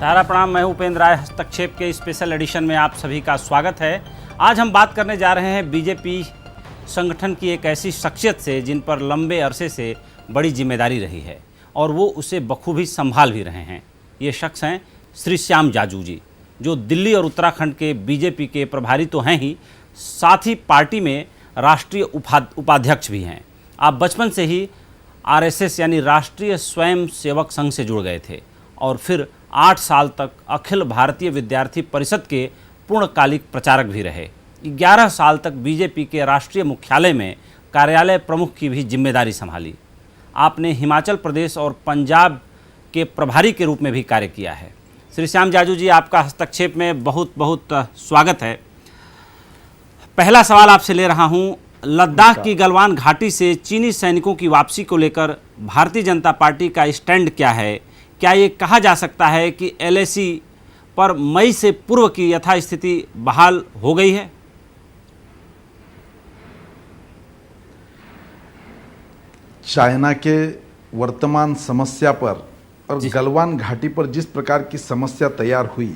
सारा प्रणाम। मैं उपेंद्र राय। हस्तक्षेप के स्पेशल एडिशन में आप सभी का स्वागत है। आज हम बात करने जा रहे हैं बीजेपी संगठन की एक ऐसी शख्सियत से जिन पर लंबे अरसे से बड़ी जिम्मेदारी रही है और वो उसे बखूबी संभाल भी रहे हैं। ये शख्स हैं श्री श्याम जाजू जी, जो दिल्ली और उत्तराखंड के बीजेपी के प्रभारी तो हैं ही, साथ ही पार्टी में राष्ट्रीय उपाध्यक्ष भी हैं। आप बचपन से ही आरएसएस यानी राष्ट्रीय स्वयं सेवक संघ से जुड़ गए थे और फिर 8 साल तक अखिल भारतीय विद्यार्थी परिषद के पूर्णकालिक प्रचारक भी रहे। 11 साल तक बीजेपी के राष्ट्रीय मुख्यालय में कार्यालय प्रमुख की भी जिम्मेदारी संभाली। आपने हिमाचल प्रदेश और पंजाब के प्रभारी के रूप में भी कार्य किया है। श्री श्याम जाजू जी, आपका हस्तक्षेप में बहुत बहुत स्वागत है। पहला सवाल आपसे ले रहा हूं, लद्दाख की गलवान घाटी से चीनी सैनिकों की वापसी को लेकर भारतीय जनता पार्टी का स्टैंड क्या है? क्या ये कहा जा सकता है कि एलएसी पर मई से पूर्व की यथास्थिति बहाल हो गई है? चाइना के वर्तमान समस्या पर और गलवान घाटी पर जिस प्रकार की समस्या तैयार हुई,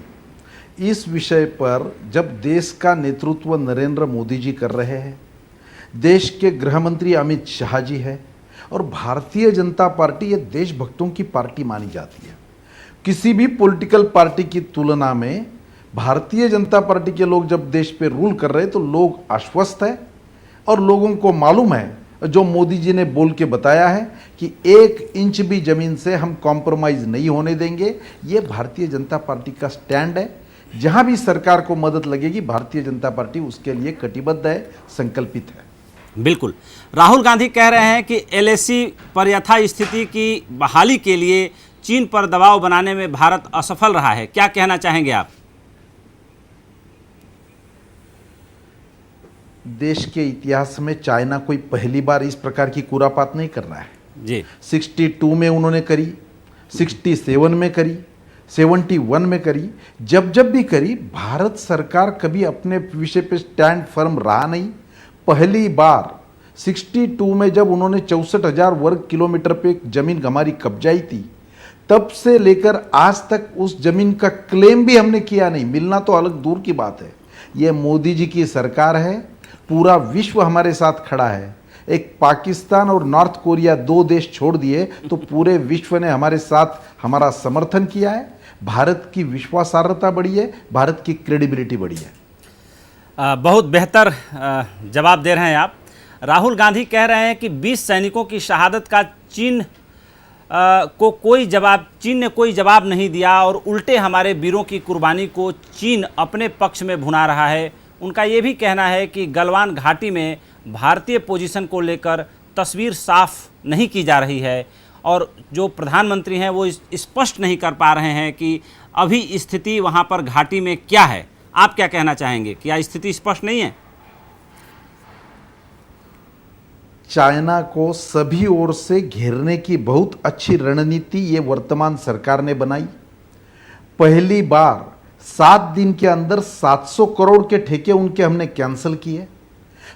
इस विषय पर जब देश का नेतृत्व नरेंद्र मोदी जी कर रहे हैं, देश के गृह मंत्री अमित शाह जी है और भारतीय जनता पार्टी ये देशभक्तों की पार्टी मानी जाती है। किसी भी पॉलिटिकल पार्टी की तुलना में भारतीय जनता पार्टी के लोग जब देश पे रूल कर रहे हैं तो लोग आश्वस्त है और लोगों को मालूम है, जो मोदी जी ने बोल के बताया है कि 1 इंच भी जमीन से हम कॉम्प्रोमाइज नहीं होने देंगे। ये भारतीय जनता पार्टी का स्टैंड है। जहां भी सरकार को मदद लगेगी, भारतीय जनता पार्टी उसके लिए कटिबद्ध है, संकल्पित है। बिल्कुल। राहुल गांधी कह रहे हैं कि एलएसी पर यथास्थिति की बहाली के लिए चीन पर दबाव बनाने में भारत असफल रहा है। क्या कहना चाहेंगे आप? देश के इतिहास में चाइना कोई पहली बार इस प्रकार की कुरापात नहीं कर रहा है जी। 62 में उन्होंने करी, 67 में करी, 71 में करी। जब जब भी करी, भारत सरकार कभी अपने विषय पे स्टैंड फर्म रहा नहीं। पहली बार 62 में जब उन्होंने 64,000 वर्ग किलोमीटर पे जमीन हमारी कब्जाई थी, तब से लेकर आज तक उस जमीन का क्लेम भी हमने किया नहीं। मिलना तो अलग दूर की बात है। ये मोदी जी की सरकार है, पूरा विश्व हमारे साथ खड़ा है। एक पाकिस्तान और नॉर्थ कोरिया 2 देश छोड़ दिए तो पूरे विश्व ने हमारे साथ हमारा समर्थन किया है। भारत की विश्वासार्हता बढ़ी है, भारत की क्रेडिबिलिटी बढ़ी है। बहुत बेहतर जवाब दे रहे हैं आप। राहुल गांधी कह रहे हैं कि 20 सैनिकों की शहादत का चीन ने कोई जवाब नहीं दिया और उल्टे हमारे वीरों की कुर्बानी को चीन अपने पक्ष में भुना रहा है। उनका ये भी कहना है कि गलवान घाटी में भारतीय पोजीशन को लेकर तस्वीर साफ नहीं की जा रही है और जो प्रधानमंत्री हैं वो स्पष्ट नहीं कर पा रहे हैं कि अभी स्थिति वहाँ पर घाटी में क्या है। आप क्या कहना चाहेंगे? क्या स्थिति स्पष्ट नहीं है? चाइना को सभी ओर से घेरने की बहुत अच्छी रणनीति ये वर्तमान सरकार ने बनाई। पहली बार 7 दिन के अंदर 700 करोड़ के ठेके उनके हमने कैंसिल किए।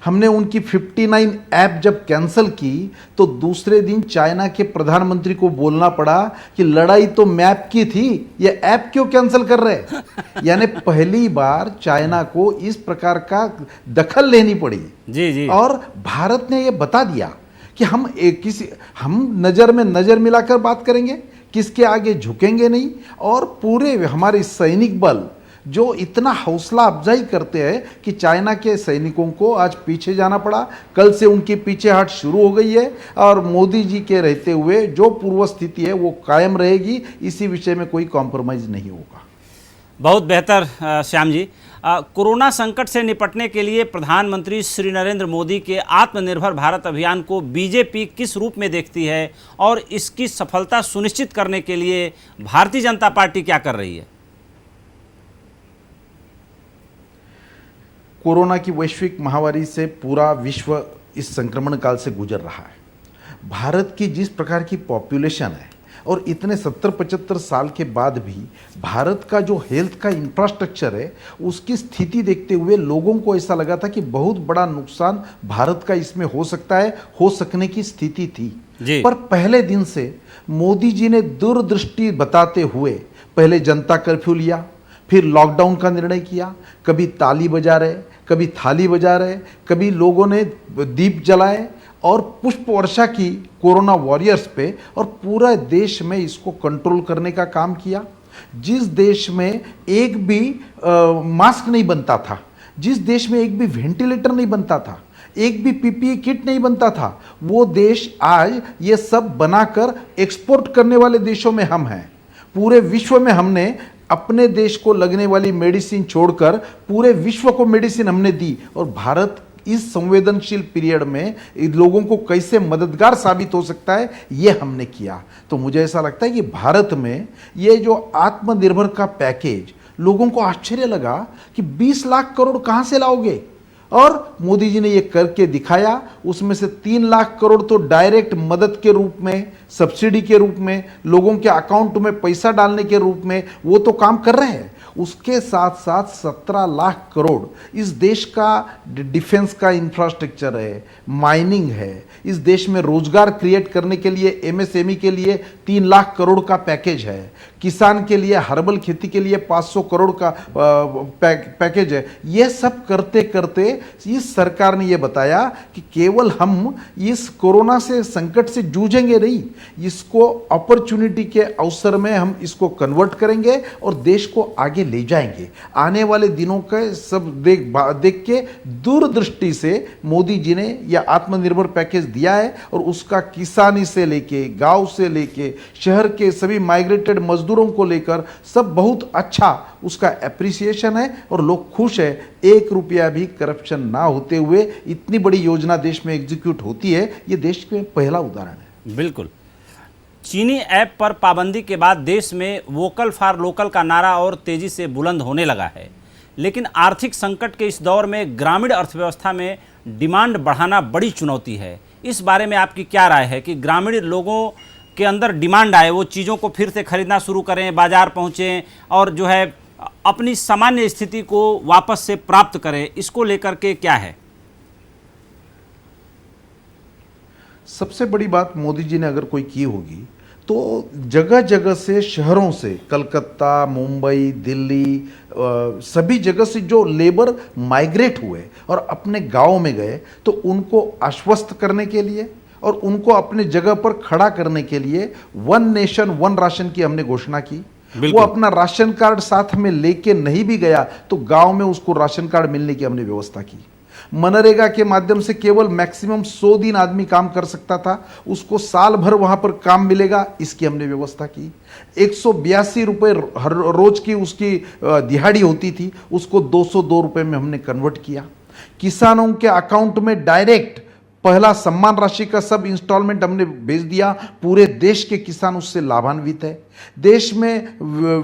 हमने उनकी 59 ऐप जब कैंसिल की तो दूसरे दिन चाइना के प्रधानमंत्री को बोलना पड़ा कि लड़ाई तो मैप की थी, ये ऐप क्यों कैंसिल कर रहे? यानी पहली बार चाइना को इस प्रकार का दखल लेनी पड़ी। जी। और भारत ने ये बता दिया कि हम नजर में नजर मिलाकर बात करेंगे, किसके आगे झुकेंगे नहीं। और पूरे हमारे सैनिक बल जो इतना हौसला अफजाई करते हैं कि चाइना के सैनिकों को आज पीछे जाना पड़ा। कल से उनकी पीछे हट शुरू हो गई है और मोदी जी के रहते हुए जो पूर्व स्थिति है वो कायम रहेगी। इसी विषय में कोई कॉम्प्रोमाइज नहीं होगा। बहुत बेहतर श्याम जी। कोरोना संकट से निपटने के लिए प्रधानमंत्री श्री नरेंद्र मोदी के आत्मनिर्भर भारत अभियान को बीजेपी किस रूप में देखती है और इसकी सफलता सुनिश्चित करने के लिए भारतीय जनता पार्टी क्या कर रही है? कोरोना की वैश्विक महामारी से पूरा विश्व इस संक्रमण काल से गुजर रहा है। भारत की जिस प्रकार की पॉपुलेशन है और इतने 70-75 साल के बाद भी भारत का जो हेल्थ का इंफ्रास्ट्रक्चर है, उसकी स्थिति देखते हुए लोगों को ऐसा लगा था कि बहुत बड़ा नुकसान भारत का इसमें हो सकता है, हो सकने की स्थिति थी। पर पहले दिन से मोदी जी ने दूरदृष्टि बताते हुए पहले जनता कर्फ्यू लिया, फिर लॉकडाउन का निर्णय किया, कभी ताली बजा रहे, कभी थाली बजा रहे, कभी लोगों ने दीप जलाए और पुष्प वर्षा की कोरोना वॉरियर्स पे, और पूरा देश में इसको कंट्रोल करने का काम किया। जिस देश में एक भी मास्क नहीं बनता था, जिस देश में एक भी वेंटिलेटर नहीं बनता था, एक भी पीपीई किट नहीं बनता था, वो देश आज ये सब बनाकर एक्सपोर्ट करने वाले देशों में हम हैं। पूरे विश्व में हमने अपने देश को लगने वाली मेडिसिन छोड़कर पूरे विश्व को मेडिसिन हमने दी, और भारत इस संवेदनशील पीरियड में इन लोगों को कैसे मददगार साबित हो सकता है ये हमने किया। तो मुझे ऐसा लगता है कि भारत में ये जो आत्मनिर्भर का पैकेज, लोगों को आश्चर्य लगा कि 20 लाख करोड़ कहाँ से लाओगे, और मोदी जी ने ये करके दिखाया। उसमें से 3 लाख करोड़ तो डायरेक्ट मदद के रूप में, सब्सिडी के रूप में, लोगों के अकाउंट में पैसा डालने के रूप में वो तो काम कर रहे हैं। उसके साथ साथ 17 लाख करोड़ इस देश का डिफेंस का इंफ्रास्ट्रक्चर है, माइनिंग है, इस देश में रोजगार क्रिएट करने के लिए एमएसएमई के लिए 3 लाख करोड़ का पैकेज है, किसान के लिए हर्बल खेती के लिए 500 करोड़ का पैकेज है। यह सब करते करते इस सरकार ने यह बताया कि केवल हम इस कोरोना से संकट से जूझेंगे नहीं, इसको अपॉर्चुनिटी के अवसर में हम इसको कन्वर्ट करेंगे और देश को आगे ले जाएंगे। आने वाले दिनों के सब देख के दूरदृष्टि से मोदी जी ने यह आत्मनिर्भर पैकेज दिया है, और उसका किसानी से लेके, गांव से लेके, शहर के सभी माइग्रेटेड मजदूरों को लेकर सब बहुत अच्छा उसका एप्रिसिएशन है, और लोग खुश है। 1 रुपया भी करप्शन ना होते हुए इतनी बड़ी योजना देश में एग्जीक्यूट होती है, ये देश में पहला उदाहरण है। बिल्कुल। चीनी ऐप पर पाबंदी के बाद देश में वोकल फॉर लोकल का नारा और तेजी से बुलंद होने लगा है, लेकिन आर्थिक संकट के इस दौर में ग्रामीण अर्थव्यवस्था में डिमांड बढ़ाना बड़ी चुनौती है। इस बारे में आपकी क्या राय है कि ग्रामीण लोगों के अंदर डिमांड आए, वो चीज़ों को फिर से खरीदना शुरू करें, बाजार पहुँचें और जो है अपनी सामान्य स्थिति को वापस से प्राप्त करें, इसको लेकर के क्या है? सबसे बड़ी बात मोदी जी ने अगर कोई की होगी तो जगह जगह से, शहरों से, कलकत्ता, मुंबई, दिल्ली, सभी जगह से जो लेबर माइग्रेट हुए और अपने गांव में गए, तो उनको आश्वस्त करने के लिए और उनको अपने जगह पर खड़ा करने के लिए 1 नेशन 1 राशन की हमने घोषणा की। वो अपना राशन कार्ड साथ में लेके नहीं भी गया तो गांव में उसको राशन कार्ड मिलने की हमने व्यवस्था की। मनरेगा के माध्यम से केवल मैक्सिमम 100 दिन आदमी काम कर सकता था, उसको साल भर वहां पर काम मिलेगा, इसकी हमने व्यवस्था की। 182 रुपये हर रोज की उसकी दिहाड़ी होती थी, उसको 202 रुपये में हमने कन्वर्ट किया। किसानों के अकाउंट में डायरेक्ट पहला सम्मान राशि का सब इंस्टॉलमेंट हमने भेज दिया। पूरे देश के किसान उससे लाभान्वित है। देश में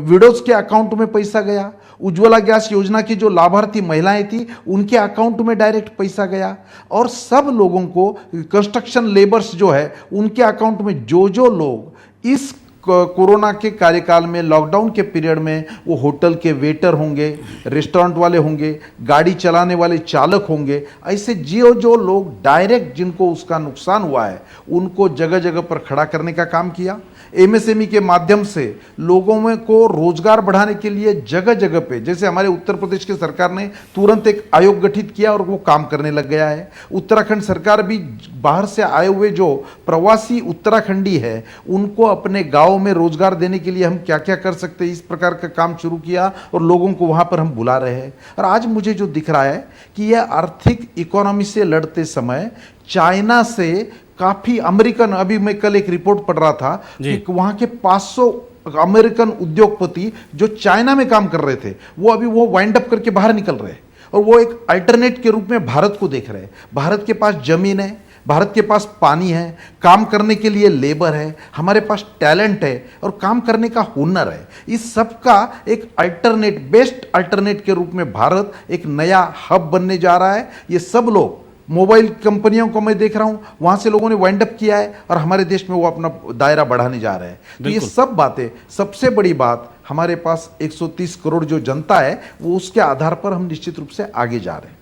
विडोज के अकाउंट में पैसा गया। उज्ज्वला गैस योजना की जो लाभार्थी महिलाएं थी उनके अकाउंट में डायरेक्ट पैसा गया, और सब लोगों को, कंस्ट्रक्शन लेबर्स जो है उनके अकाउंट में, जो लोग इस कोरोना के कार्यकाल में, लॉकडाउन के पीरियड में, वो होटल के वेटर होंगे, रेस्टोरेंट वाले होंगे, गाड़ी चलाने वाले चालक होंगे, ऐसे जो लोग डायरेक्ट जिनको उसका नुकसान हुआ है उनको जगह जगह पर खड़ा करने का काम किया। एमएसएमई के माध्यम से लोगों में को रोजगार बढ़ाने के लिए जगह जगह पे, जैसे हमारे उत्तर प्रदेश की सरकार ने तुरंत एक आयोग गठित किया और वो काम करने लग गया है। उत्तराखंड सरकार भी बाहर से आए हुए जो प्रवासी उत्तराखंडी है उनको अपने गांव में रोजगार देने के लिए हम क्या क्या कर सकते हैं, इस प्रकार का काम शुरू किया और लोगों को वहां पर हम बुला रहे हैं। और आज मुझे जो दिख रहा है कि यह आर्थिक इकोनॉमी से लड़ते समय चाइना से काफी अमेरिकन, अभी मैं कल एक रिपोर्ट पढ़ रहा था कि वहां के 500 अमेरिकन उद्योगपति जो चाइना में काम कर रहे थे वो वाइंड अप करके बाहर निकल रहे हैं, और वो एक अल्टरनेट के रूप में भारत को देख रहे हैं। भारत के पास जमीन है, भारत के पास पानी है, काम करने के लिए लेबर है, हमारे पास टैलेंट है और काम करने का हुनर है। इस सब का एक अल्टरनेट, बेस्ट अल्टरनेट के रूप में भारत एक नया हब बनने जा रहा है। ये सब लोग, मोबाइल कंपनियों को मैं देख रहा हूं, वहां से लोगों ने वाइंड अप किया है और हमारे देश में वो अपना दायरा बढ़ाने जा रहे हैं। तो ये सब बातें, सबसे बड़ी बात, हमारे पास 130 करोड़ जो जनता है वो उसके आधार पर हम निश्चित रूप से आगे जा रहे हैं।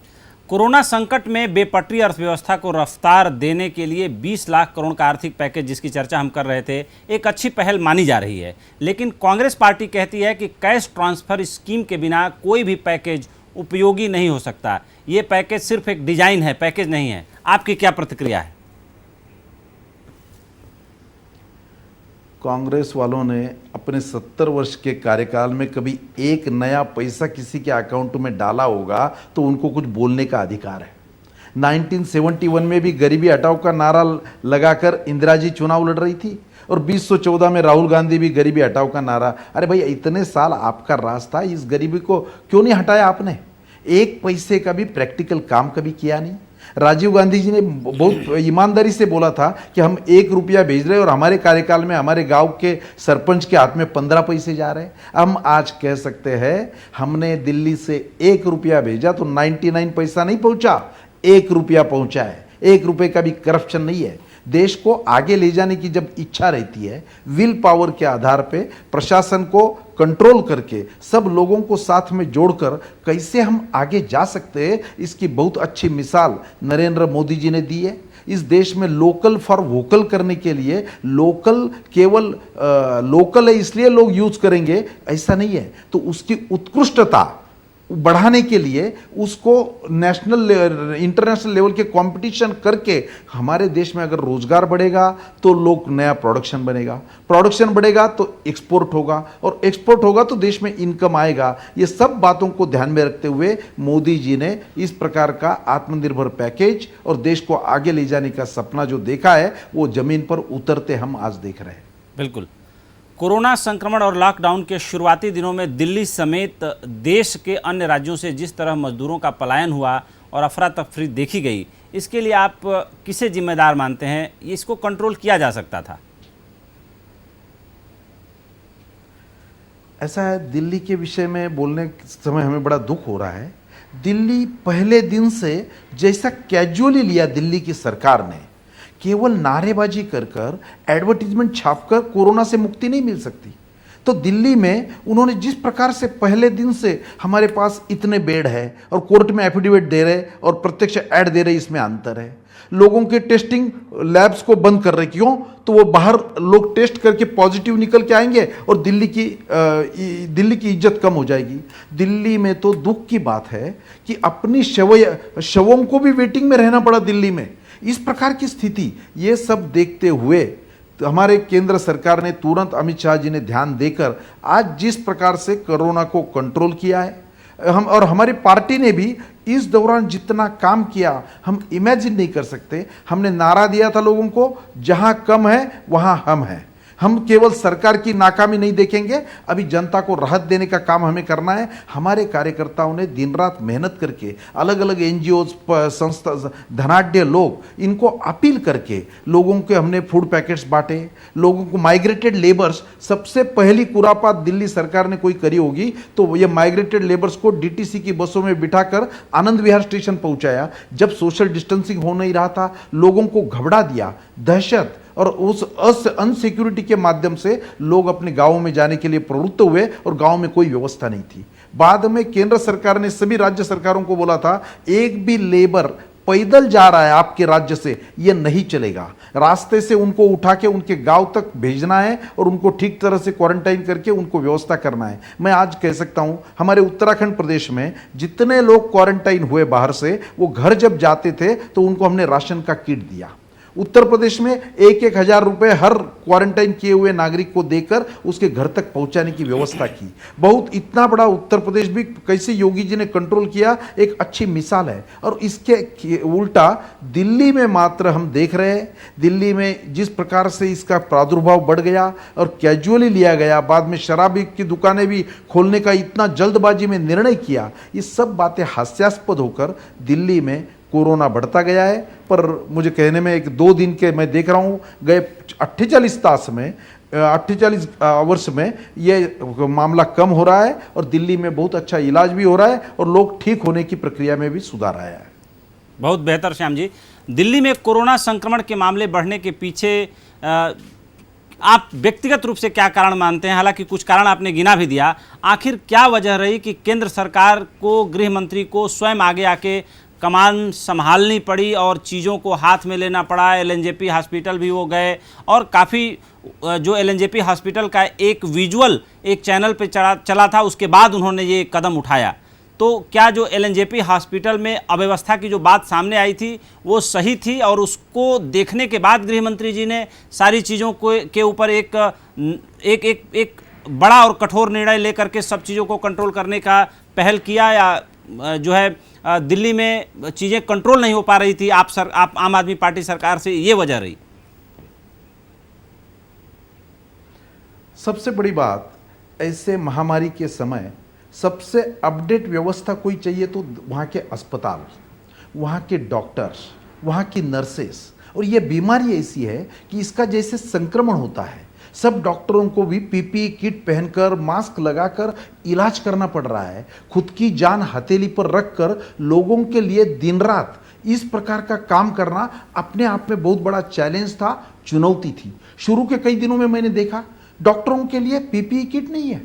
कोरोना संकट में बेपटरी अर्थव्यवस्था को रफ्तार देने के लिए 20 लाख करोड़ का आर्थिक पैकेज जिसकी चर्चा हम कर रहे थे, एक अच्छी पहल मानी जा रही है। लेकिन कांग्रेस पार्टी कहती है कि कैश ट्रांसफर स्कीम के बिना कोई भी पैकेज उपयोगी नहीं हो सकता। ये पैकेज सिर्फ एक डिजाइन है, पैकेज नहीं है। आपकी क्या प्रतिक्रिया है? कांग्रेस वालों ने अपने 70 वर्ष के कार्यकाल में कभी एक नया पैसा किसी के अकाउंट में डाला होगा तो उनको कुछ बोलने का अधिकार है। 1971 में भी गरीबी हटाओ का नारा लगाकर इंदिरा जी चुनाव लड़ रही थी और 2014 में राहुल गांधी भी गरीबी हटाओ का नारा। अरे भाई, इतने साल आपका राज था, इस गरीबी को क्यों नहीं हटाया आपने? एक पैसे का भी प्रैक्टिकल काम कभी किया नहीं। राजीव गांधी जी ने बहुत ईमानदारी से बोला था कि हम 1 रुपया भेज रहे हैं और हमारे कार्यकाल में हमारे गांव के सरपंच के हाथ में 15 पैसे जा रहे हैं। हम आज कह सकते हैं हमने दिल्ली से 1 रुपया भेजा तो 99 पैसा नहीं पहुंचा, 1 रुपया पहुंचा है। 1 रुपये का भी करप्शन नहीं है। देश को आगे ले जाने की जब इच्छा रहती है, विल पावर के आधार पे प्रशासन को कंट्रोल करके सब लोगों को साथ में जोड़कर कैसे हम आगे जा सकते हैं, इसकी बहुत अच्छी मिसाल नरेंद्र मोदी जी ने दी है। इस देश में लोकल फॉर वोकल करने के लिए लोकल केवल लोकल है इसलिए लोग यूज करेंगे ऐसा नहीं है, तो उसकी उत्कृष्टता बढ़ाने के लिए उसको नेशनल इंटरनेशनल लेवल के कंपटीशन करके हमारे देश में अगर रोजगार बढ़ेगा तो लोग नया प्रोडक्शन बनेगा, प्रोडक्शन बढ़ेगा तो एक्सपोर्ट होगा और एक्सपोर्ट होगा तो देश में इनकम आएगा। ये सब बातों को ध्यान में रखते हुए मोदी जी ने इस प्रकार का आत्मनिर्भर पैकेज और देश को आगे ले जाने का सपना जो देखा है वो जमीन पर उतरते हम आज देख रहे हैं। बिल्कुल। कोरोना संक्रमण और लॉकडाउन के शुरुआती दिनों में दिल्ली समेत देश के अन्य राज्यों से जिस तरह मजदूरों का पलायन हुआ और अफरा तफरी देखी गई, इसके लिए आप किसे जिम्मेदार मानते हैं? इसको कंट्रोल किया जा सकता था? ऐसा है, दिल्ली के विषय में बोलने के समय हमें बड़ा दुख हो रहा है। दिल्ली पहले दिन से जैसा कैजुअली लिया दिल्ली की सरकार ने, केवल नारेबाजी कर एडवर्टीजमेंट छापकर कोरोना से मुक्ति नहीं मिल सकती। तो दिल्ली में उन्होंने जिस प्रकार से पहले दिन से हमारे पास इतने बेड है और कोर्ट में एफिडेविट दे रहे और प्रत्यक्ष ऐड दे रहे, इसमें अंतर है। लोगों के टेस्टिंग लैब्स को बंद कर रहे, क्यों? तो वो बाहर लोग टेस्ट करके पॉजिटिव निकल के आएंगे और दिल्ली की इज्जत कम हो जाएगी। दिल्ली में तो दुख की बात है कि अपनी शवों को भी वेटिंग में रहना पड़ा दिल्ली में। इस प्रकार की स्थिति, ये सब देखते हुए तो हमारे केंद्र सरकार ने तुरंत अमित शाह जी ने ध्यान देकर आज जिस प्रकार से कोरोना को कंट्रोल किया है, और हमारी पार्टी ने भी इस दौरान जितना काम किया हम इमेजिन नहीं कर सकते। हमने नारा दिया था लोगों को, जहां कम है वहां हम हैं। हम केवल सरकार की नाकामी नहीं देखेंगे, अभी जनता को राहत देने का काम हमें करना है। हमारे कार्यकर्ताओं ने दिन रात मेहनत करके अलग अलग एनजीओ संस्था, धनाढ्य लोग, इनको अपील करके लोगों के हमने फूड पैकेट्स बांटे। लोगों को माइग्रेटेड लेबर्स, सबसे पहली कुरापात दिल्ली सरकार ने कोई करी होगी तो ये माइग्रेटेड लेबर्स को डीटीसी की बसों में बिठाकर आनंद विहार स्टेशन पहुंचाया। जब सोशल डिस्टेंसिंग हो नहीं रहा था, लोगों को घबरा दिया, दहशत और उस अनसिक्योरिटी के माध्यम से लोग अपने गांवों में जाने के लिए प्रवृत्त हुए और गांव में कोई व्यवस्था नहीं थी। बाद में केंद्र सरकार ने सभी राज्य सरकारों को बोला था, एक भी लेबर पैदल जा रहा है आपके राज्य से, ये नहीं चलेगा। रास्ते से उनको उठा के उनके गांव तक भेजना है और उनको ठीक तरह से क्वारंटाइन करके उनको व्यवस्था करना है। मैं आज कह सकता हूं, हमारे उत्तराखंड प्रदेश में जितने लोग क्वारंटाइन हुए बाहर से, वो घर जब जाते थे तो उनको हमने राशन का किट दिया। उत्तर प्रदेश में 1-1 हजार रुपए हर क्वारंटाइन किए हुए नागरिक को देकर उसके घर तक पहुंचाने की व्यवस्था की। बहुत इतना बड़ा उत्तर प्रदेश भी कैसे योगी जी ने कंट्रोल किया, एक अच्छी मिसाल है। और इसके उल्टा दिल्ली में मात्र हम देख रहे हैं, दिल्ली में जिस प्रकार से इसका प्रादुर्भाव बढ़ गया और कैजुअली लिया गया, बाद में शराब की दुकानें भी खोलने का इतना जल्दबाजी में निर्णय किया, ये सब बातें हास्यास्पद होकर दिल्ली में कोरोना बढ़ता गया है। पर मुझे कहने में 1-2 दिन के मैं देख रहा हूँ, गए 48 तास में 48 आवर्स में ये मामला कम हो रहा है और दिल्ली में बहुत अच्छा इलाज भी हो रहा है और लोग ठीक होने की प्रक्रिया में भी सुधार आया है। बहुत बेहतर श्याम जी। दिल्ली में कोरोना संक्रमण के मामले बढ़ने के पीछे आप व्यक्तिगत रूप से क्या कारण मानते हैं? हालांकि कुछ कारण आपने गिना भी दिया, आखिर क्या वजह रही कि केंद्र सरकार को, गृह मंत्री को स्वयं आगे आके कमान संभालनी पड़ी और चीज़ों को हाथ में लेना पड़ा। एलएनजेपी हॉस्पिटल भी वो गए और काफ़ी जो एलएनजेपी हॉस्पिटल का एक विजुअल एक चैनल पे चला था, उसके बाद उन्होंने ये कदम उठाया। तो क्या जो एलएनजेपी हॉस्पिटल में अव्यवस्था की जो बात सामने आई थी वो सही थी, और उसको देखने के बाद गृह मंत्री जी ने सारी चीज़ों को के ऊपर एक बड़ा और कठोर निर्णय लेकर के सब चीज़ों को कंट्रोल करने का पहल किया, या जो है दिल्ली में चीज़ें कंट्रोल नहीं हो पा रही थी, आप आम आदमी पार्टी सरकार से ये वजह रही? सबसे बड़ी बात, ऐसे महामारी के समय सबसे अपडेट व्यवस्था कोई चाहिए तो वहाँ के अस्पताल, वहाँ के डॉक्टर्स, वहाँ की नर्सेस। और ये बीमारी ऐसी है कि इसका जैसे संक्रमण होता है, सब डॉक्टरों को भी पीपीई किट पहनकर मास्क लगाकर इलाज करना पड़ रहा है। खुद की जान हथेली पर रखकर लोगों के लिए दिन रात इस प्रकार का काम करना अपने आप में बहुत बड़ा चैलेंज था, चुनौती थी। शुरू के कई दिनों में मैंने देखा डॉक्टरों के लिए पीपीई किट नहीं है।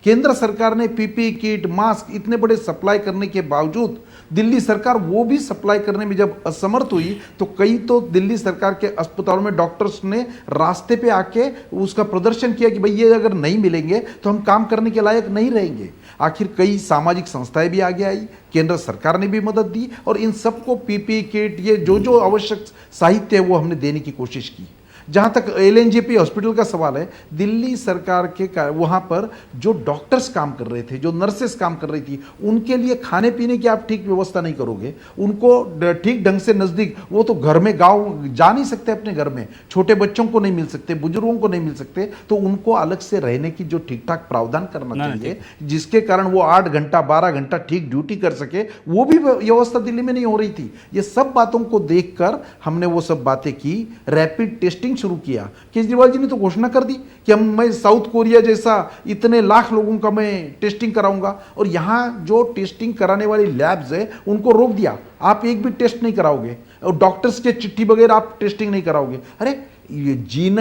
केंद्र सरकार ने पीपीई किट, मास्क इतने बड़े सप्लाई करने के बावजूद दिल्ली सरकार वो भी सप्लाई करने में जब असमर्थ हुई तो कई तो दिल्ली सरकार के अस्पतालों में डॉक्टर्स ने रास्ते पे आके उसका प्रदर्शन किया कि भाई ये अगर नहीं मिलेंगे तो हम काम करने के लायक नहीं रहेंगे। आखिर कई सामाजिक संस्थाएं भी आगे आई, केंद्र सरकार ने भी मदद दी और इन सबको पीपीई किट, ये जो आवश्यक साहित्य है वो हमने देने की कोशिश की। जहाँ तक एलएनजेपी हॉस्पिटल का सवाल है, दिल्ली सरकार के वहाँ पर जो डॉक्टर्स काम कर रहे थे, जो नर्सेस काम कर रही थी, उनके लिए खाने पीने की आप ठीक व्यवस्था नहीं करोगे, उनको ठीक ढंग से नज़दीक, वो तो घर में गाँव जा नहीं सकते अपने घर में, छोटे बच्चों को नहीं मिल सकते, बुजुर्गों को नहीं मिल सकते, तो उनको अलग से रहने की जो ठीक ठाक प्रावधान करना चाहिए, जिसके कारण वो 8 घंटा 12 घंटा ठीक ड्यूटी कर सके, वो भी व्यवस्था दिल्ली में नहीं हो रही थी। ये सब बातों को देखकर हमने वो सब बातें की, रैपिड टेस्टिंग शुरू किया। केजरीवाल जी ने तो घोषणा कर दी कि मैं साउथ कोरिया जैसा इतने लाख लोगों का मैं टेस्टिंग कराऊंगा, और यहां जो टेस्टिंग कराने वाली लैब्स है उनको रोक दिया, आप एक भी टेस्ट नहीं कराओगे, और डॉक्टर्स के चिट्ठी बगैर आप टेस्टिंग नहीं कराओगे। अरे ये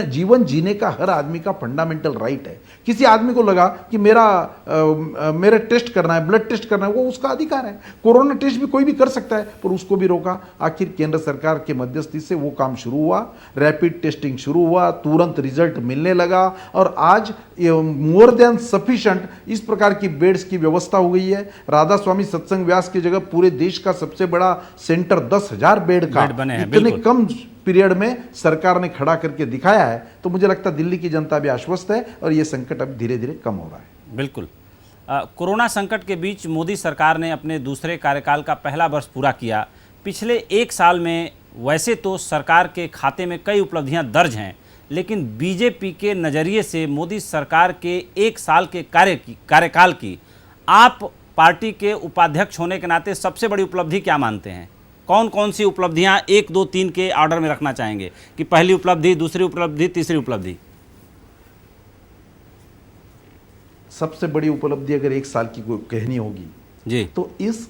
जीवन जीने का हर आदमी का फंडामेंटल राइट है। किसी आदमी को लगा कि मेरा टेस्ट करना है, ब्लड टेस्ट करना है, वो उसका अधिकार है। कोरोना टेस्ट भी कोई भी कर सकता है, पर उसको भी रोका। आखिर केंद्र सरकार के मध्यस्थी से वो काम शुरू हुआ, रैपिड टेस्टिंग शुरू हुआ, तुरंत रिजल्ट मिलने लगा, और आज मोर देन सफिशिएंट इस प्रकार की बेड्स की व्यवस्था हो गई है। राधा स्वामी सत्संग व्यास की जगह पूरे देश का सबसे बड़ा सेंटर 10,000 बेड का इतने कम पीरियड में सरकार ने खड़ा करके दिखाया है। तो मुझे लगता है दिल्ली की जनता भी आश्वस्त है और ये संकट अब धीरे धीरे कम हो रहा है। बिल्कुल। कोरोना संकट के बीच मोदी सरकार ने अपने दूसरे कार्यकाल का पहला वर्ष पूरा किया। पिछले 1 साल में वैसे तो सरकार के खाते में कई उपलब्धियां दर्ज हैं, लेकिन बीजेपी के नज़रिए से मोदी सरकार के 1 साल के कार्यकाल की आप पार्टी के उपाध्यक्ष होने के नाते सबसे बड़ी उपलब्धि क्या मानते हैं? कौन कौन सी उपलब्धियां 1, 2, 3 के ऑर्डर में रखना चाहेंगे कि पहली उपलब्धि, दूसरी उपलब्धि, तीसरी उपलब्धि? सबसे बड़ी उपलब्धि अगर 1 साल की कोई कहनी होगी जी, तो इस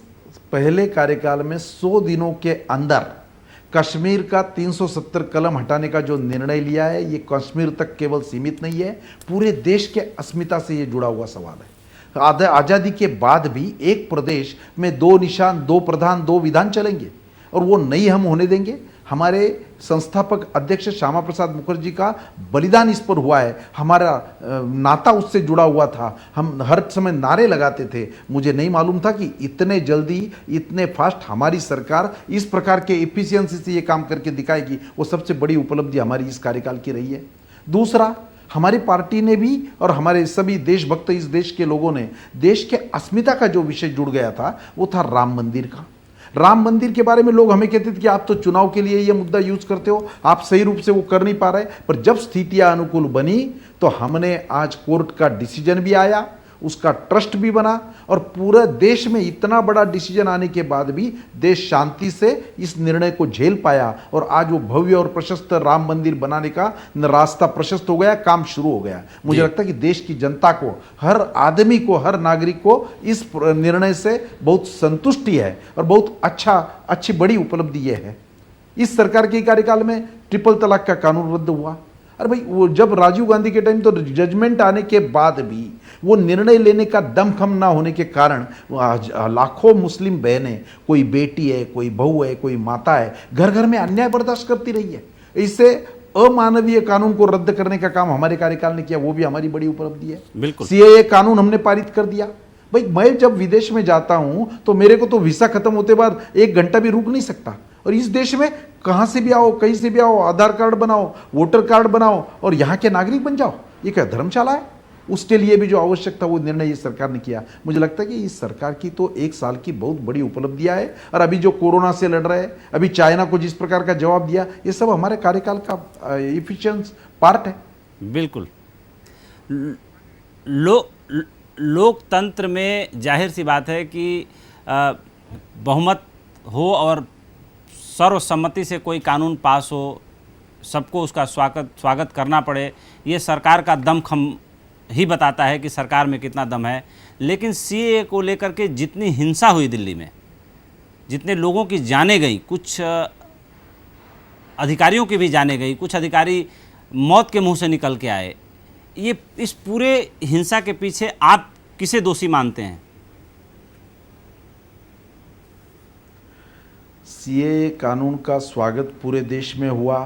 पहले कार्यकाल में 100 दिनों के अंदर कश्मीर का 370 कलम हटाने का जो निर्णय लिया है, ये कश्मीर तक केवल सीमित नहीं है, पूरे देश के अस्मिता से ये जुड़ा हुआ सवाल है। आज़ादी के बाद भी एक प्रदेश में 2 निशान, 2 प्रधान, 2 विधान चलेंगे, और वो नहीं हम होने देंगे। हमारे संस्थापक अध्यक्ष श्यामा प्रसाद मुखर्जी का बलिदान इस पर हुआ है, हमारा नाता उससे जुड़ा हुआ था। हम हर समय नारे लगाते थे। मुझे नहीं मालूम था कि इतने जल्दी, इतने फास्ट हमारी सरकार इस प्रकार के एफिशिएंसी से ये काम करके दिखाएगी। वो सबसे बड़ी उपलब्धि हमारी इस कार्यकाल की रही है। दूसरा, हमारी पार्टी ने भी और हमारे सभी देशभक्त इस देश के लोगों ने देश के अस्मिता का जो विषय जुड़ गया था वो था राम मंदिर का। राम मंदिर के बारे में लोग हमें कहते थे कि आप तो चुनाव के लिए ये मुद्दा यूज करते हो, आप सही रूप से वो कर नहीं पा रहे। पर जब स्थितियां अनुकूल बनी तो हमने आज कोर्ट का डिसीजन भी आया, उसका ट्रस्ट भी बना, और पूरे देश में इतना बड़ा डिसीजन आने के बाद भी देश शांति से इस निर्णय को झेल पाया, और आज वो भव्य और प्रशस्त राम मंदिर बनाने का रास्ता प्रशस्त हो गया, काम शुरू हो गया। मुझे लगता है कि देश की जनता को, हर आदमी को, हर नागरिक को इस निर्णय से बहुत संतुष्टि है और बहुत अच्छी बड़ी उपलब्धि यह है। इस सरकार के कार्यकाल में ट्रिपल तलाक का कानून रद्द हुआ। अरे भाई, वो जब राजीव गांधी के टाइम तो जजमेंट आने के बाद भी वो निर्णय लेने का दमखम ना होने के कारण आज लाखों मुस्लिम बहनें, कोई बेटी है, कोई बहू है, कोई माता है, घर घर में अन्याय बर्दाश्त करती रही है। इससे अमानवीय कानून को रद्द करने का काम हमारे कार्यकाल ने किया, वो भी हमारी बड़ी उपलब्धि है। बिल्कुल। सीएए कानून हमने पारित कर दिया। भाई, मैं जब विदेश में जाता हूं तो मेरे को तो वीसा खत्म होते बाद 1 घंटा भी रुक नहीं सकता, और इस देश में कहां से भी आओ, कहीं से भी आओ, आधार कार्ड बनाओ, वोटर कार्ड बनाओ और यहां के नागरिक बन जाओ। ये क्या धर्मशाला है? उसके लिए भी जो आवश्यक था वो निर्णय इस सरकार ने किया। मुझे लगता है कि इस सरकार की तो 1 साल की बहुत बड़ी उपलब्धियां है, और अभी जो कोरोना से लड़ रहे हैं, अभी चाइना को जिस प्रकार का जवाब दिया, ये सब हमारे कार्यकाल का इफिशिएंस पार्ट है। बिल्कुल। लोकतंत्र में जाहिर सी बात है कि बहुमत हो और सर्वसम्मति से कोई कानून पास हो, सबको उसका स्वागत करना पड़े, ये सरकार का दमखम ही बताता है कि सरकार में कितना दम है। लेकिन सीएए को लेकर के जितनी हिंसा हुई दिल्ली में, जितने लोगों की जानें गई, कुछ अधिकारियों की भी जानें गई, कुछ अधिकारी मौत के मुंह से निकल के आए, ये इस पूरे हिंसा के पीछे आप किसे दोषी मानते हैं? सीएए कानून का स्वागत पूरे देश में हुआ।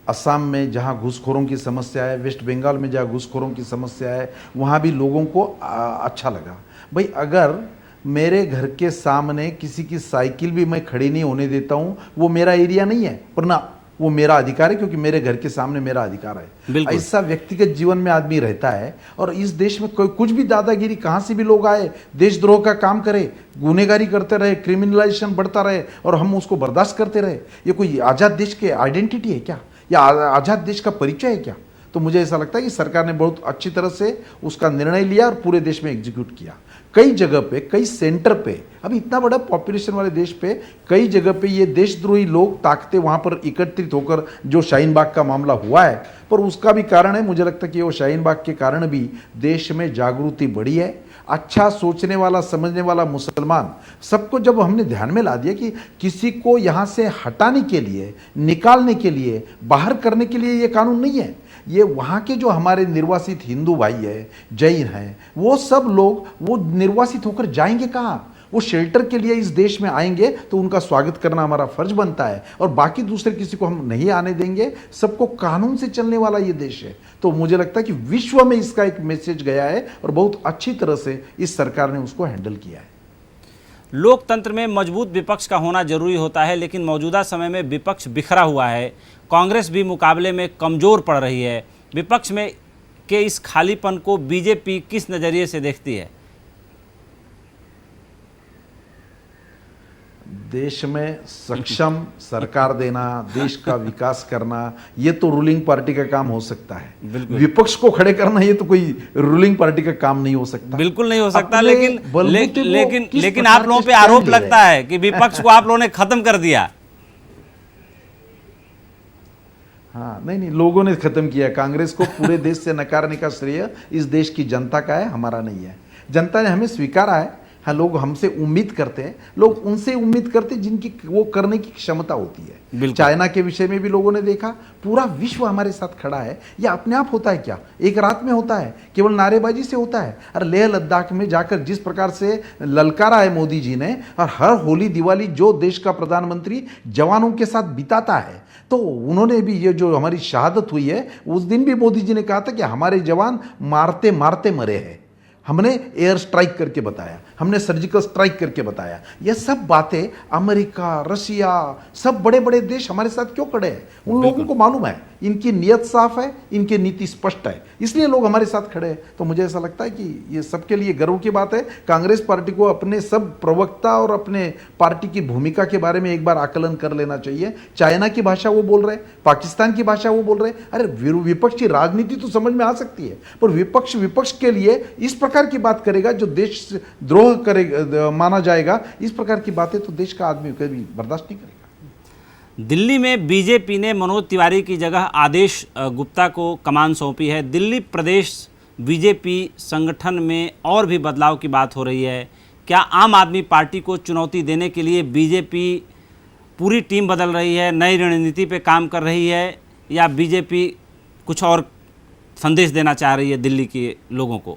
असम में जहां घूसखोरों की समस्या है, वेस्ट बंगाल में जहां घूसखोरों की समस्या है, वहां भी लोगों को अच्छा लगा। भाई, अगर मेरे घर के सामने किसी की साइकिल भी मैं खड़ी नहीं होने देता हूं, वो मेरा एरिया नहीं है, पर ना, वो मेरा अधिकार है, क्योंकि मेरे घर के सामने मेरा अधिकार है। ऐसा व्यक्तिगत जीवन में आदमी रहता है। और इस देश में कोई कुछ भी दादागिरी, कहां से भी लोग आए, देशद्रोह का काम करे, गुनहगारी करते रहे, क्रिमिनलाइजेशन बढ़ता रहे और हम उसको बर्दाश्त करते रहे, ये कोई आज़ाद देश के आइडेंटिटी है क्या, या आज़ाद देश का परिचय है क्या? तो मुझे ऐसा लगता है कि सरकार ने बहुत अच्छी तरह से उसका निर्णय लिया और पूरे देश में एग्जीक्यूट किया। कई जगह पे, कई सेंटर पे, अभी इतना बड़ा पॉपुलेशन वाले देश पे कई जगह पे ये देशद्रोही लोग ताकते वहां पर एकत्रित होकर, जो शाहीन बाग का मामला हुआ है, पर उसका भी कारण है, मुझे लगता है कि वो शाहीन बाग के कारण भी देश में जागृति बढ़ी है। अच्छा सोचने वाला, समझने वाला मुसलमान सबको जब हमने ध्यान में ला दिया कि किसी को यहाँ से हटाने के लिए, निकालने के लिए, बाहर करने के लिए ये कानून नहीं है, ये वहाँ के जो हमारे निर्वासित हिंदू भाई है, जैन हैं, वो सब लोग वो निर्वासित होकर जाएंगे कहाँ? वो शेल्टर के लिए इस देश में आएंगे तो उनका स्वागत करना हमारा फर्ज बनता है, और बाकी दूसरे किसी को हम नहीं आने देंगे। सबको कानून से चलने वाला ये देश है। तो मुझे लगता है कि विश्व में इसका एक मैसेज गया है और बहुत अच्छी तरह से इस सरकार ने उसको हैंडल किया है। लोकतंत्र में मजबूत विपक्ष का होना जरूरी होता है, लेकिन मौजूदा समय में विपक्ष बिखरा हुआ है। कांग्रेस भी मुकाबले में कमज़ोर पड़ रही है। विपक्ष में के इस खालीपन को बीजेपी किस नज़रिए से देखती है? देश में सक्षम सरकार देना, देश का विकास करना, ये तो रूलिंग पार्टी का काम हो सकता है। विपक्ष को खड़े करना ये तो कोई रूलिंग पार्टी का काम नहीं हो सकता। बिल्कुल नहीं हो सकता। लेकिन आप लोगों पे आरोप लगता है कि विपक्ष को आप लोगों ने खत्म कर दिया। हाँ, नहीं, लोगों ने खत्म किया। कांग्रेस को पूरे देश से नकारने का श्रेय इस देश की जनता का है, हमारा नहीं है। जनता ने हमें स्वीकारा है। हाँ, लोग हमसे उम्मीद करते हैं, लोग उनसे उम्मीद करते हैं जिनकी वो करने की क्षमता होती है। चाइना के विषय में भी लोगों ने देखा, पूरा विश्व हमारे साथ खड़ा है। ये अपने आप होता है क्या? एक रात में होता है? केवल नारेबाजी से होता है? अरे लेह लद्दाख में जाकर जिस प्रकार से ललकारा है मोदी जी ने, और हर होली दिवाली जो देश का प्रधानमंत्री जवानों के साथ बिताता है, तो उन्होंने भी ये जो हमारी शहादत हुई है, उस दिन भी मोदी जी ने कहा था कि हमारे जवान मारते मारते मरे हैं। हमने एयर स्ट्राइक करके बताया, हमने सर्जिकल स्ट्राइक करके बताया। ये सब बातें अमेरिका, रशिया, सब बड़े बड़े देश हमारे साथ क्यों खड़े हैं? उन लोगों को मालूम है, इनकी नीयत साफ है, इनकी नीति स्पष्ट है, इसलिए लोग हमारे साथ खड़े हैं। तो मुझे ऐसा लगता है कि ये सबके लिए गर्व की बात है। कांग्रेस पार्टी को अपने सब प्रवक्ता और अपने पार्टी की भूमिका के बारे में एक बार आकलन कर लेना चाहिए। चाइना की भाषा वो बोल रहे, पाकिस्तान की भाषा वो बोल रहे। अरे विपक्ष की राजनीति तो समझ में आ सकती है, पर विपक्ष के लिए इस प्रकार की बात करेगा जो देश द्रोह करेगा, माना जाएगा, इस प्रकार की बातें तो देश का आदमी कभी बर्दाश्त नहीं करेगा। दिल्ली में बीजेपी ने मनोज तिवारी की जगह आदेश गुप्ता को कमान सौंपी है। दिल्ली प्रदेश बीजेपी संगठन में और भी बदलाव की बात हो रही है। क्या आम आदमी पार्टी को चुनौती देने के लिए बीजेपी पूरी टीम बदल रही है, नई रणनीति पे काम कर रही है, या बीजेपी कुछ और संदेश देना चाह रही है दिल्ली के लोगों को?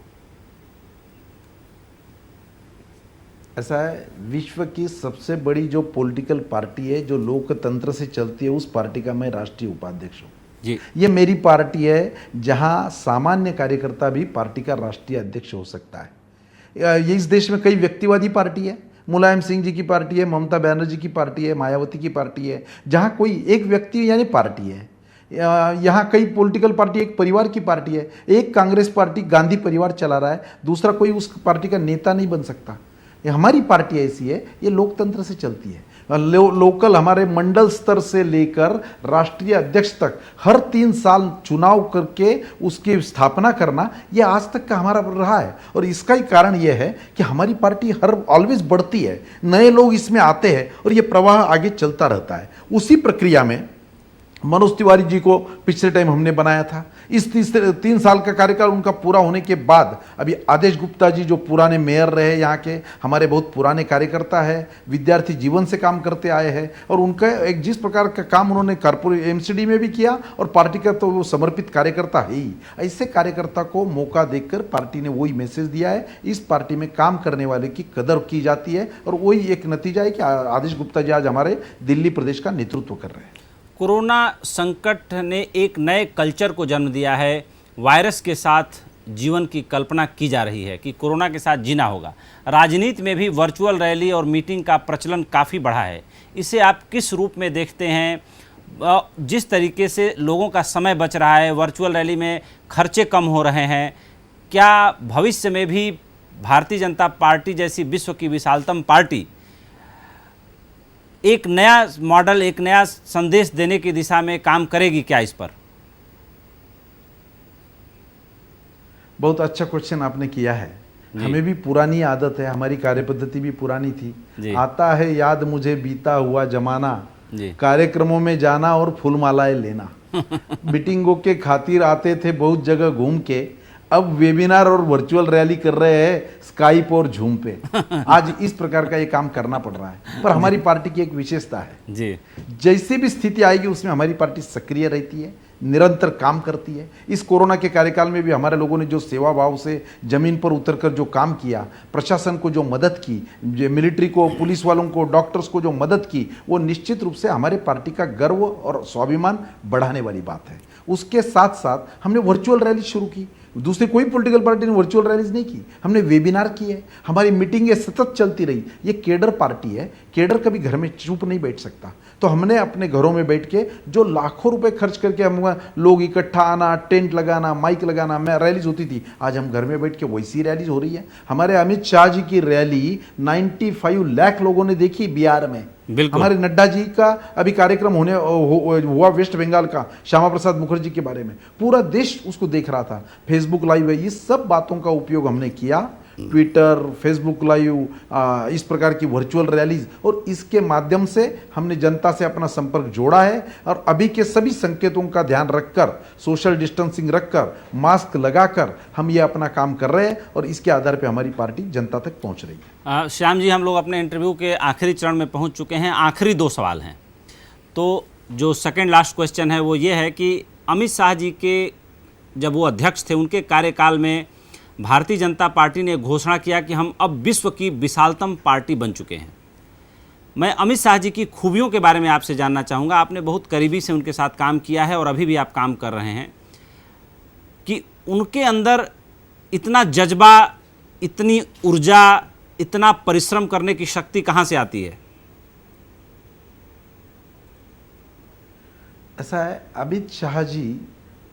ऐसा है, विश्व की सबसे बड़ी जो पॉलिटिकल पार्टी है जो लोकतंत्र से चलती है, उस पार्टी का मैं राष्ट्रीय उपाध्यक्ष हूँ जी। ये मेरी पार्टी है जहाँ सामान्य कार्यकर्ता भी पार्टी का राष्ट्रीय अध्यक्ष हो सकता है। ये इस देश में कई व्यक्तिवादी पार्टी है, मुलायम सिंह जी की पार्टी है, ममता बनर्जी की पार्टी है, मायावती की पार्टी है, जहाँ कोई एक व्यक्ति यानी पार्टी है। यहाँ कई पॉलिटिकल पार्टी एक परिवार की पार्टी है। एक कांग्रेस पार्टी गांधी परिवार चला रहा है, दूसरा कोई उस पार्टी का नेता नहीं बन सकता। ये हमारी पार्टी ऐसी है, ये लोकतंत्र से चलती है। लोकल हमारे मंडल स्तर से लेकर राष्ट्रीय अध्यक्ष तक हर 3 साल चुनाव करके उसकी स्थापना करना, ये आज तक का हमारा रहा है। और इसका ही कारण ये है कि हमारी पार्टी हर ऑलवेज बढ़ती है, नए लोग इसमें आते हैं और ये प्रवाह आगे चलता रहता है। उसी प्रक्रिया में मनोज तिवारी जी को पिछले टाइम हमने बनाया था। इस 3 साल का कार्यकाल उनका पूरा होने के बाद अभी आदेश गुप्ता जी जो पुराने मेयर रहे यहाँ के, हमारे बहुत पुराने कार्यकर्ता है, विद्यार्थी जीवन से काम करते आए हैं, और उनका एक जिस प्रकार का काम उन्होंने कॉर्पोरेट एमसीडी में भी किया और पार्टी का तो वो समर्पित कार्यकर्ता है ही। ऐसे कार्यकर्ता को मौका देकर पार्टी ने वही मैसेज दिया है, इस पार्टी में काम करने वाले की कदर की जाती है, और वही एक नतीजा है कि आदेश गुप्ता जी आज हमारे दिल्ली प्रदेश का नेतृत्व कर रहे हैं। कोरोना संकट ने एक नए कल्चर को जन्म दिया है। वायरस के साथ जीवन की कल्पना की जा रही है कि कोरोना के साथ जीना होगा। राजनीति में भी वर्चुअल रैली और मीटिंग का प्रचलन काफ़ी बढ़ा है। इसे आप किस रूप में देखते हैं? जिस तरीके से लोगों का समय बच रहा है, वर्चुअल रैली में खर्चे कम हो रहे हैं, क्या भविष्य में भी भारतीय जनता पार्टी जैसी विश्व की विशालतम पार्टी एक नया मॉडल, एक नया संदेश देने की दिशा में काम करेगी क्या इस पर? बहुत अच्छा क्वेश्चन आपने किया है। हमें भी पुरानी आदत है, हमारी कार्यपद्धति भी पुरानी थी। आता है याद मुझे बीता हुआ जमाना, कार्यक्रमों में जाना और फूलमालाएं लेना। मीटिंगों के खातिर आते थे बहुत जगह घूम के, अब वेबिनार और वर्चुअल रैली कर रहे हैं स्काइप और झूम पे। आज इस प्रकार का ये काम करना पड़ रहा है, पर हमारी पार्टी की एक विशेषता है जी, जैसी भी स्थिति आएगी उसमें हमारी पार्टी सक्रिय रहती है, निरंतर काम करती है। इस कोरोना के कार्यकाल में भी हमारे लोगों ने जो सेवा भाव से जमीन पर उतरकर जो काम किया, प्रशासन को जो मदद की, मिलिट्री को, पुलिस वालों को, डॉक्टर्स को जो मदद की, वो निश्चित रूप से हमारे पार्टी का गर्व और स्वाभिमान बढ़ाने वाली बात है। उसके साथ साथ हमने वर्चुअल रैली शुरू की। दूसरी कोई पॉलिटिकल पार्टी ने वर्चुअल रैलीज नहीं की, हमने वेबिनार किए, हमारी मीटिंगें सतत चलती रही। ये केडर पार्टी है, केडर कभी घर में चुप नहीं बैठ सकता, तो हमने अपने घरों में बैठ के जो लाखों रुपए खर्च करके हम लोग इकट्ठा आना, टेंट लगाना, माइक लगाना, मैं रैलीज होती थी, आज हम घर में बैठ के वैसी रैलीज हो रही है। हमारे अमित शाह जी की रैली 95 लाख लोगों ने देखी बिहार में। हमारे नड्डा जी का अभी कार्यक्रम हुआ वेस्ट बंगाल का, श्यामा प्रसाद मुखर्जी के बारे में, पूरा देश उसको देख रहा था। फेसबुक लाइव है, ये सब बातों का उपयोग हमने किया, ट्विटर, फेसबुक लाइव, इस प्रकार की वर्चुअल रैलीज, और इसके माध्यम से हमने जनता से अपना संपर्क जोड़ा है। और अभी के सभी संकेतों का ध्यान रखकर, सोशल डिस्टेंसिंग रखकर, मास्क लगाकर हम ये अपना काम कर रहे हैं, और इसके आधार पर हमारी पार्टी जनता तक पहुंच रही है। श्याम जी, हम लोग अपने इंटरव्यू के आखिरी चरण में पहुंच चुके हैं। आखिरी 2 सवाल हैं। तो जो सेकेंड लास्ट क्वेश्चन है वो ये है कि अमित शाह जी के जब वो अध्यक्ष थे, उनके कार्यकाल में भारतीय जनता पार्टी ने घोषणा किया कि हम अब विश्व की विशालतम पार्टी बन चुके हैं। मैं अमित शाह जी की खूबियों के बारे में आपसे जानना चाहूँगा। आपने बहुत करीबी से उनके साथ काम किया है और अभी भी आप काम कर रहे हैं, कि उनके अंदर इतना जज्बा, इतनी ऊर्जा, इतना परिश्रम करने की शक्ति कहाँ से आती है? ऐसा है, अमित शाह जी,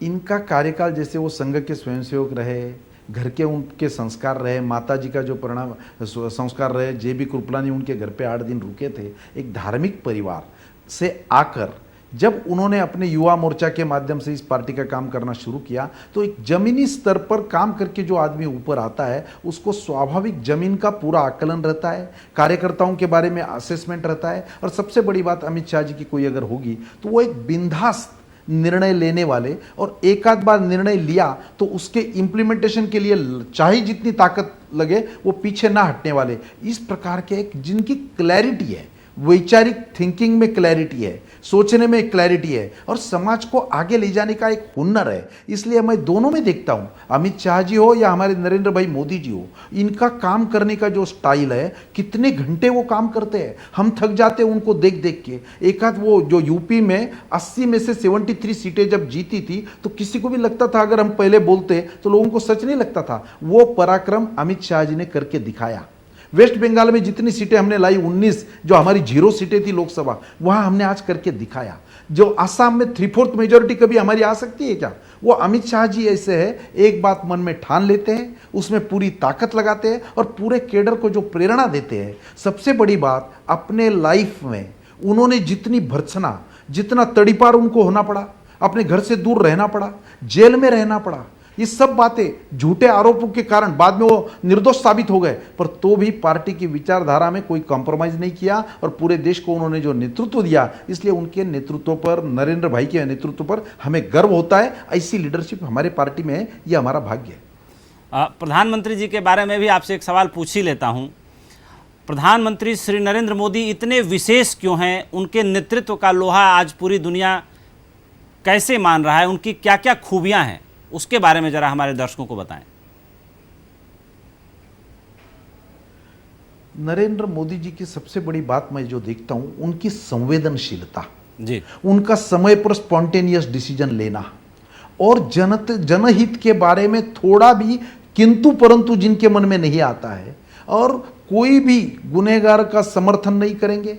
इनका कार्यकाल जैसे वो संघ के स्वयंसेवक रहे, घर के उनके संस्कार रहे, माता जी का जो परिणाम संस्कार रहे, जेबी कृपलानी उनके घर पे 8 दिन रुके थे। एक धार्मिक परिवार से आकर जब उन्होंने अपने युवा मोर्चा के माध्यम से इस पार्टी का काम करना शुरू किया, तो एक जमीनी स्तर पर काम करके जो आदमी ऊपर आता है, उसको स्वाभाविक जमीन का पूरा आकलन रहता है, कार्यकर्ताओं के बारे में असेसमेंट रहता है। और सबसे बड़ी बात अमित शाह जी की कोई अगर होगी तो वो एक बिंदास निर्णय लेने वाले, और एक आध बार निर्णय लिया तो उसके इम्प्लीमेंटेशन के लिए चाहे जितनी ताकत लगे वो पीछे ना हटने वाले, इस प्रकार के एक जिनकी क्लैरिटी है, वैचारिक थिंकिंग में क्लैरिटी है, सोचने में एक क्लैरिटी है और समाज को आगे ले जाने का एक हुनर है। इसलिए मैं दोनों में देखता हूँ, अमित शाह जी हो या हमारे नरेंद्र भाई मोदी जी हो, इनका काम करने का जो स्टाइल है, कितने घंटे वो काम करते हैं, हम थक जाते हैं उनको देख देख के। एक आध वो जो यूपी में 80 में से 73 सीटें जब जीती थी तो किसी को भी लगता था अगर हम पहले बोलते तो लोगों को सच नहीं लगता था। वो पराक्रम अमित शाह जी ने करके दिखाया। वेस्ट बंगाल में जितनी सीटें हमने लाई 19, जो हमारी 0 सीटें थी लोकसभा, वहां हमने आज करके दिखाया। जो आसाम में 3/4 मेजोरिटी कभी हमारी आ सकती है क्या? वो अमित शाह जी ऐसे है, एक बात मन में ठान लेते हैं, उसमें पूरी ताकत लगाते हैं और पूरे केडर को जो प्रेरणा देते हैं। सबसे बड़ी बात, अपने लाइफ में उन्होंने जितनी भर्त्सना, जितना तड़ीपार उनको होना पड़ा, अपने घर से दूर रहना पड़ा, जेल में रहना पड़ा, ये सब बातें झूठे आरोपों के कारण बाद में वो निर्दोष साबित हो गए, पर तो भी पार्टी की विचारधारा में कोई कॉम्प्रोमाइज नहीं किया और पूरे देश को उन्होंने जो नेतृत्व दिया, इसलिए उनके नेतृत्व पर, नरेंद्र भाई के नेतृत्व पर हमें गर्व होता है। ऐसी लीडरशिप हमारे पार्टी में है, ये हमारा भाग्य है। प्रधानमंत्री जी के बारे में भी आपसे एक सवाल पूछ ही लेता हूँ। प्रधानमंत्री श्री नरेंद्र मोदी इतने विशेष क्यों हैं? उनके नेतृत्व का लोहा आज पूरी दुनिया कैसे मान रहा है? उनकी क्या क्या खूबियां हैं, उसके बारे में जरा हमारे दर्शकों को बताएं। नरेंद्र मोदी जी की सबसे बड़ी बात मैं जो देखता हूं, उनकी संवेदनशीलता जी, उनका समय पर स्पॉन्टेनियस डिसीजन लेना और जनहित के बारे में थोड़ा भी किंतु परंतु जिनके मन में नहीं आता है, और कोई भी गुनहगार का समर्थन नहीं करेंगे,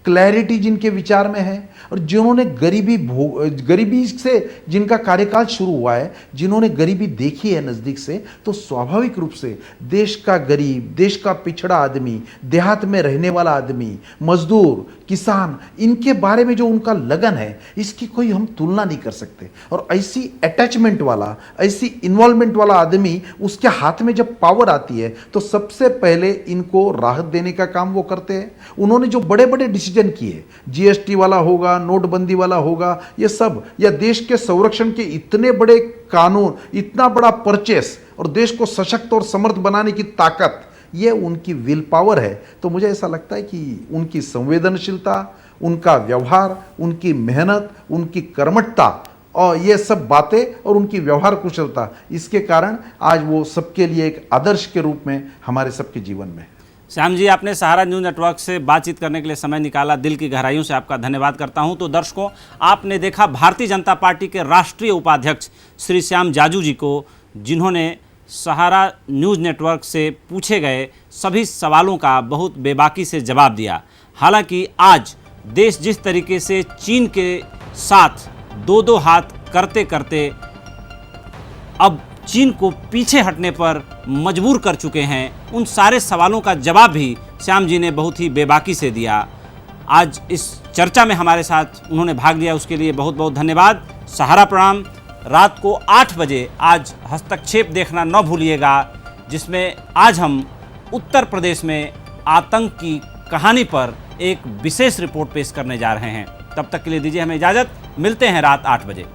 क्लैरिटी जिनके विचार में है, और जिन्होंने गरीबी से जिनका कार्यकाल शुरू हुआ है, जिन्होंने गरीबी देखी है नज़दीक से, तो स्वाभाविक रूप से देश का गरीब, देश का पिछड़ा आदमी, देहात में रहने वाला आदमी, मजदूर, किसान, इनके बारे में जो उनका लगन है, इसकी कोई हम तुलना नहीं कर सकते। और ऐसी अटैचमेंट वाला, ऐसी इन्वॉल्वमेंट वाला आदमी, उसके हाथ में जब पावर आती है तो सबसे पहले इनको राहत देने का काम वो करते हैं। उन्होंने जो बड़े बड़े डिसीजन किए, जीएसटी वाला होगा, नोटबंदी वाला होगा, ये सब, या देश के संरक्षण के इतने बड़े कानून, इतना बड़ा परचेस और देश को सशक्त और समर्थ बनाने की ताकत, ये उनकी विल पावर है। तो मुझे ऐसा लगता है कि उनकी संवेदनशीलता, उनका व्यवहार, उनकी मेहनत, उनकी कर्मठता और ये सब बातें और उनकी व्यवहार कुशलता, इसके कारण आज वो सबके लिए एक आदर्श के रूप में हमारे सबके जीवन में। श्याम जी, आपने सहारा न्यूज़ नेटवर्क से बातचीत करने के लिए समय निकाला, दिल की गहराइयों से आपका धन्यवाद करता हूं। तो दर्शकों, आपने देखा भारतीय जनता पार्टी के राष्ट्रीय उपाध्यक्ष श्री श्याम जाजू जी को, जिन्होंने सहारा न्यूज़ नेटवर्क से पूछे गए सभी सवालों का बहुत बेबाकी से जवाब दिया। हालांकि आज देश जिस तरीके से चीन के साथ दो दो हाथ करते करते अब चीन को पीछे हटने पर मजबूर कर चुके हैं, उन सारे सवालों का जवाब भी श्याम जी ने बहुत ही बेबाकी से दिया। आज इस चर्चा में हमारे साथ उन्होंने भाग लिया, उसके लिए बहुत बहुत धन्यवाद। सहारा प्रणाम। रात को 8 बजे आज हस्तक्षेप देखना न भूलिएगा, जिसमें आज हम उत्तर प्रदेश में आतंक की कहानी पर एक विशेष रिपोर्ट पेश करने जा रहे हैं। तब तक के लिए दीजिए हमें इजाज़त, मिलते हैं रात 8 बजे।